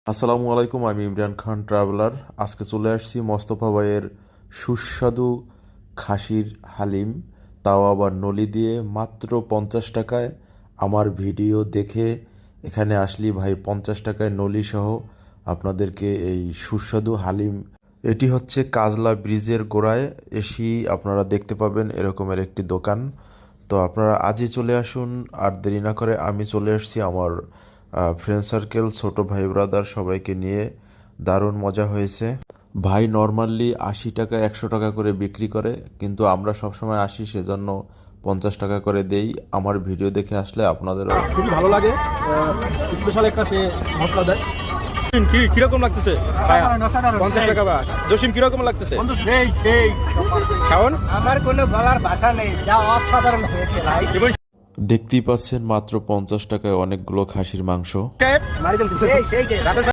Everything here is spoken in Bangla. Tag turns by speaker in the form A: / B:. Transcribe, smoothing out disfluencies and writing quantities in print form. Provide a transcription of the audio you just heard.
A: আসসালামু আলাইকুম, আমি ইমরান খান ট্রাভেলার। আজকে চলে আসছি মোস্তফা ভাইয়ের সুস্বাদু খাসির হালিম, তাও আবার নলি দিয়ে মাত্র 50 টাকায়। আমার ভিডিও দেখে এখানে আসলি ভাই 50 টাকায় নলি সহ আপনাদেরকে এই সুস্বাদু হালিম। এটি হচ্ছে কাজলা ব্রিজের গোড়ায় এসেই আপনারা দেখতে পাবেন এরকমের একটি দোকান। তো আপনারা আজই চলে আসুন, আর দেরি না করে আমি চলে আসছি আমার ফ্রেন্ড সার্কেল, ছোট ভাই ব্রাদার সবাইকে নিয়ে। দারুণ মজা হয়েছে। ভাই নর্মালি 80 টাকা 100 টাকা করে বিক্রি করে, কিন্তু আমরা সবসময় আসি সেজন্য 50 টাকা করে দেই। আমার ভিডিও দেখে আসলে আপনাদেরও
B: খুবই ভালো লাগে। স্পেশাল একটা সে মশলা দেয়। কিরকম লাগতেছে? 50 টাকা বা জসিম কিরকম লাগতেছে? খাওন
C: আমার কোনো বলার ভাষা নেই, যা অসাধারণ হয়েছে ভাই।
A: দেখতেই পাচ্ছেন মাত্র 50 টাকায় অনেকগুলো খাসির মাংস।